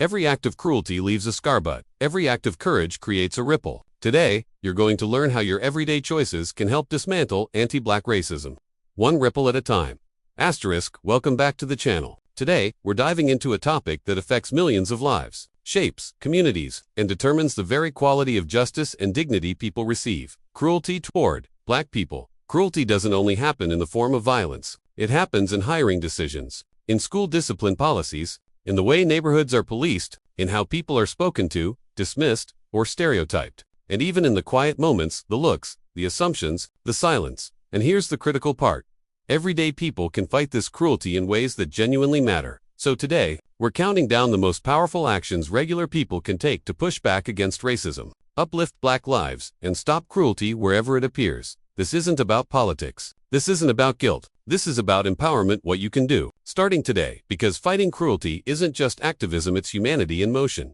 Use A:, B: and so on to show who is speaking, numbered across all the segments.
A: Every act of cruelty leaves a scar, but every act of courage creates a ripple. Today, you're going to learn how your everyday choices can help dismantle anti-black racism. One ripple at a time. Welcome back to the channel. Today, we're diving into a topic that affects millions of lives, shapes communities, and determines the very quality of justice and dignity people receive. Cruelty toward black people. Cruelty doesn't only happen in the form of violence. It happens in hiring decisions, in school discipline policies, in the way neighborhoods are policed, in how people are spoken to, dismissed, or stereotyped, and even in the quiet moments, the looks, the assumptions, the silence. And here's the critical part. Everyday people can fight this cruelty in ways that genuinely matter. So today, we're counting down the most powerful actions regular people can take to push back against racism, uplift black lives, and stop cruelty wherever it appears. This isn't about politics. This isn't about guilt. This is about empowerment, what you can do, starting today, because fighting cruelty isn't just activism, it's humanity in motion.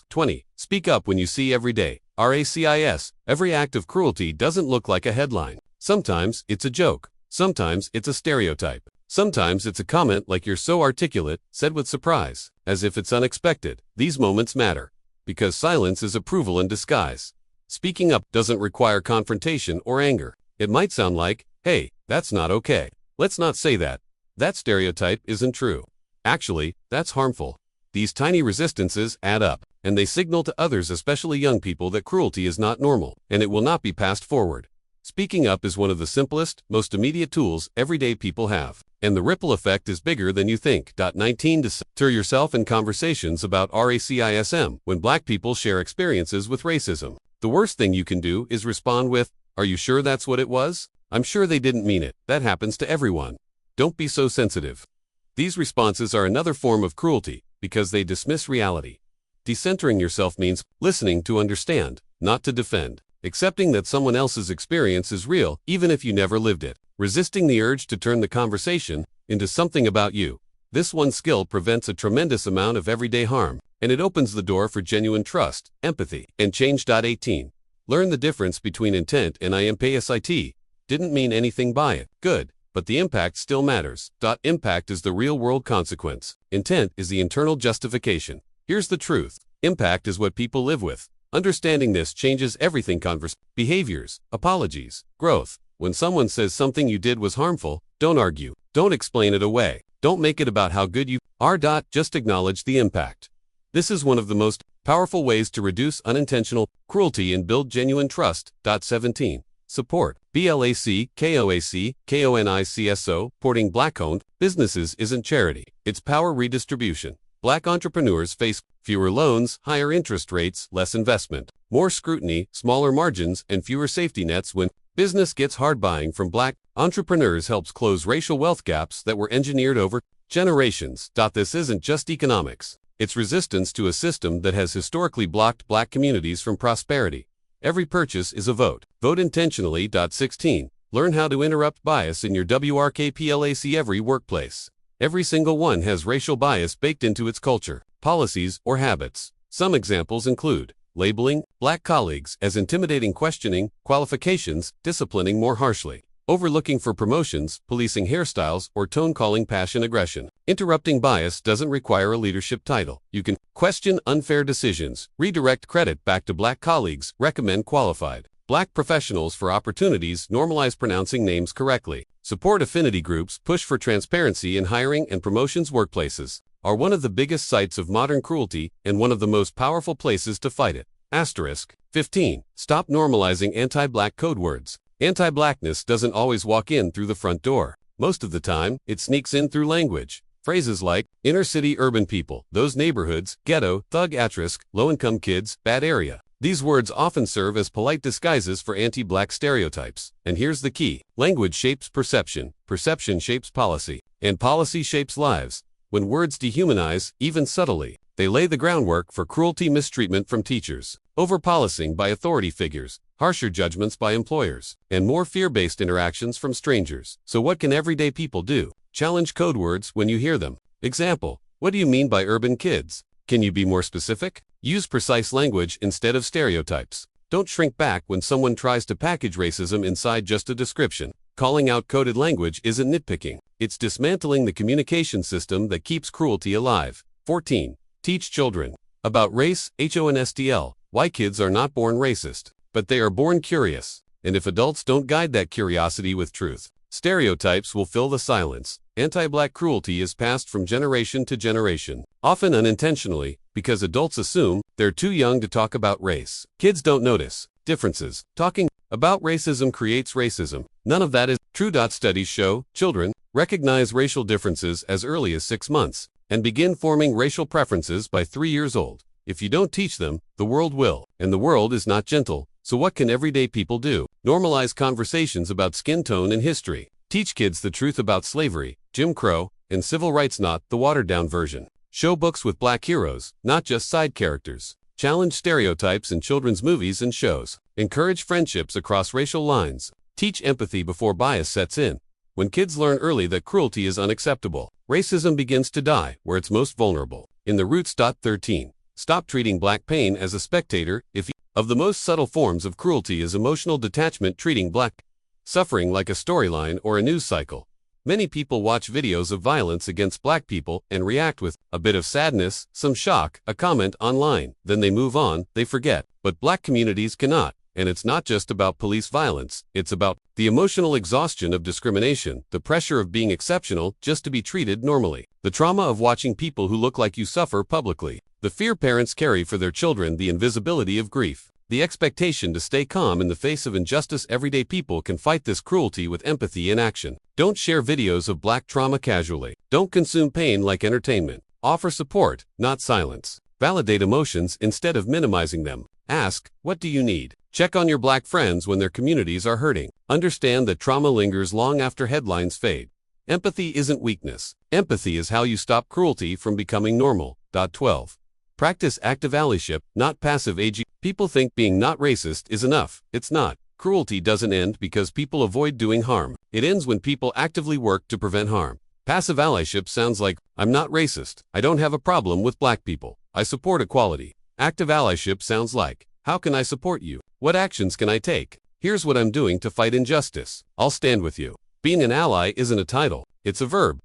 A: 20. Speak up when you see every day. RACIS. Every act of cruelty doesn't look like a headline. Sometimes it's a joke. Sometimes it's a stereotype. Sometimes it's a comment like "you're so articulate," said with surprise, as if it's unexpected. These moments matter, because silence is approval in disguise. Speaking up doesn't require confrontation or anger. It might sound like, "Hey, that's not okay. Let's not say that. That stereotype isn't true." Actually, that's harmful. These tiny resistances add up, and they signal to others, especially young people, that cruelty is not normal, and it will not be passed forward. Speaking up is one of the simplest, most immediate tools everyday people have, and the ripple effect is bigger than you think. 19. Stir yourself in conversations about racism. When black people share experiences with racism, the worst thing you can do is respond with, "Are you sure that's what it was? I'm sure they didn't mean it." That happens to everyone. Don't be so sensitive. These responses are another form of cruelty, because they dismiss reality. Decentering yourself means listening to understand, not to defend. Accepting that someone else's experience is real, even if you never lived it. Resisting the urge to turn the conversation into something about you. This one skill prevents a tremendous amount of everyday harm, and it opens the door for genuine trust, empathy, and change. 18. Learn the difference between intent and impact. Didn't mean anything by it. Good, but the impact still matters. Impact is the real-world consequence. Intent is the internal justification. Here's the truth. Impact is what people live with. Understanding this changes everything: behaviors, apologies, growth. When someone says something you did was harmful, don't argue. Don't explain it away. Don't make it about how good you are. Just acknowledge the impact. This is one of the most powerful ways to reduce unintentional cruelty and build genuine trust. 17. Support. BLACKOACKONICSO. Supporting black-owned businesses isn't charity. It's power redistribution. Black entrepreneurs face fewer loans, higher interest rates, less investment, more scrutiny, smaller margins, and fewer safety nets. When business gets hard, buying from black entrepreneurs helps close racial wealth gaps that were engineered over generations. This isn't just economics. It's resistance to a system that has historically blocked black communities from prosperity. Every purchase is a vote. Vote intentionally. 16. Learn how to interrupt bias in your workplace. Every workplace, every single one, has racial bias baked into its culture, policies, or habits. Some examples include labeling black colleagues as intimidating, questioning qualifications, disciplining more harshly, overlooking for promotions, policing hairstyles, or tone-calling passion aggression. Interrupting bias doesn't require a leadership title. You can question unfair decisions, redirect credit back to black colleagues, recommend qualified black professionals for opportunities, normalize pronouncing names correctly, support affinity groups, push for transparency in hiring and promotions. Workplaces are one of the biggest sites of modern cruelty and one of the most powerful places to fight it. 15. Stop normalizing anti-black code words. Anti-blackness doesn't always walk in through the front door. Most of the time, it sneaks in through language. Phrases like inner city urban people, those neighborhoods, ghetto, thug, at-risk, low-income kids, bad area. These words often serve as polite disguises for anti-black stereotypes. And here's the key. Language shapes perception, perception shapes policy, and policy shapes lives. When words dehumanize, even subtly, they lay the groundwork for cruelty. Mistreatment from teachers, over-policing by authority figures, harsher judgments by employers, and more fear-based interactions from strangers. So what can everyday people do? Challenge code words when you hear them. Example: what do you mean by urban kids? Can you be more specific? Use precise language instead of stereotypes. Don't shrink back when someone tries to package racism inside just a description. Calling out coded language isn't nitpicking. It's dismantling the communication system that keeps cruelty alive. 14. Teach children about race, HONSTL, why kids are not born racist, but they are born curious. And if adults don't guide that curiosity with truth, stereotypes will fill the silence. Anti-black cruelty is passed from generation to generation, often unintentionally, because adults assume they're too young to talk about race. Kids don't notice differences. Talking about racism creates racism. None of that is true. Studies show children recognize racial differences as early as 6 months and begin forming racial preferences by 3 years old. If you don't teach them, the world will, and the world is not gentle. So what can everyday people do? Normalize conversations about skin tone and history. Teach kids the truth about slavery, Jim Crow, and civil rights, not the watered-down version. Show books with black heroes, not just side characters. Challenge stereotypes in children's movies and shows. Encourage friendships across racial lines. Teach empathy before bias sets in. When kids learn early that cruelty is unacceptable, racism begins to die where it's most vulnerable. In the Roots. 13. Stop treating black pain as a spectator. Of the most subtle forms of cruelty is emotional detachment, treating black suffering like a storyline or a news cycle. Many people watch videos of violence against black people and react with a bit of sadness, some shock, a comment online. Then they move on, they forget. But black communities cannot. And it's not just about police violence, it's about the emotional exhaustion of discrimination, the pressure of being exceptional just to be treated normally, the trauma of watching people who look like you suffer publicly, the fear parents carry for their children, the invisibility of grief, the expectation to stay calm in the face of injustice. Everyday people can fight this cruelty with empathy and action. Don't share videos of black trauma casually. Don't consume pain like entertainment. Offer support, not silence. Validate emotions instead of minimizing them. Ask, what do you need? Check on your black friends when their communities are hurting. Understand that trauma lingers long after headlines fade. Empathy isn't weakness. Empathy is how you stop cruelty from becoming normal. 12. Practice active allyship, not passive aging. People think being not racist is enough. It's not. Cruelty doesn't end because people avoid doing harm. It ends when people actively work to prevent harm. Passive allyship sounds like, I'm not racist. I don't have a problem with black people. I support equality. Active allyship sounds like, how can I support you? What actions can I take? Here's what I'm doing to fight injustice. I'll stand with you. Being an ally isn't a title. It's a verb.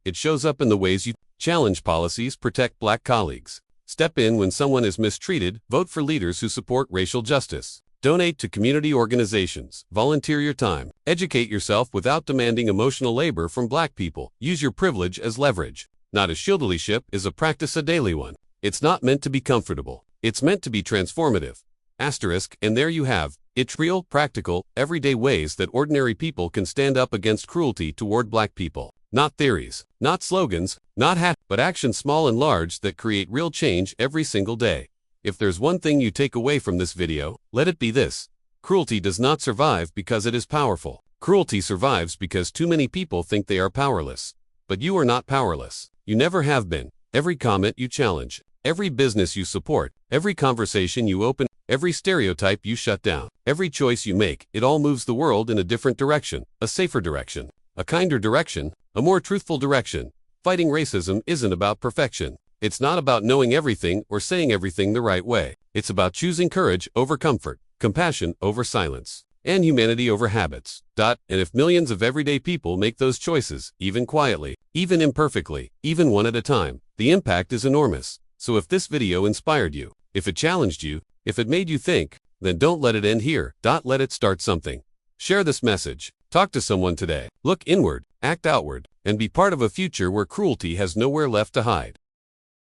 A: It shows up in the ways you challenge policies, protect black colleagues. Step in when someone is mistreated. Vote for leaders who support racial justice. Donate to community organizations. Volunteer your time. Educate yourself without demanding emotional labor from black people. Use your privilege as leverage. Not a shieldlyship is a practice, a daily one. It's not meant to be comfortable. It's meant to be transformative. And there you have it, real, practical, everyday ways that ordinary people can stand up against cruelty toward black people. Not theories, not slogans, not but actions, small and large, that create real change every single day. If there's one thing you take away from this video, let it be this. Cruelty does not survive because it is powerful. Cruelty survives because too many people think they are powerless. But you are not powerless. You never have been. Every comment you challenge, every business you support, every conversation you open, every stereotype you shut down, every choice you make, it all moves the world in a different direction, a safer direction, a kinder direction, a more truthful direction. Fighting racism isn't about perfection. It's not about knowing everything or saying everything the right way. It's about choosing courage over comfort, compassion over silence, and humanity over habits. And if millions of everyday people make those choices, even quietly, even imperfectly, even one at a time, the impact is enormous. So if this video inspired you, if it challenged you, if it made you think, then don't let it end here. Let it start something. Share this message. Talk to someone today. Look inward, act outward, and be part of a future where cruelty has nowhere left to hide.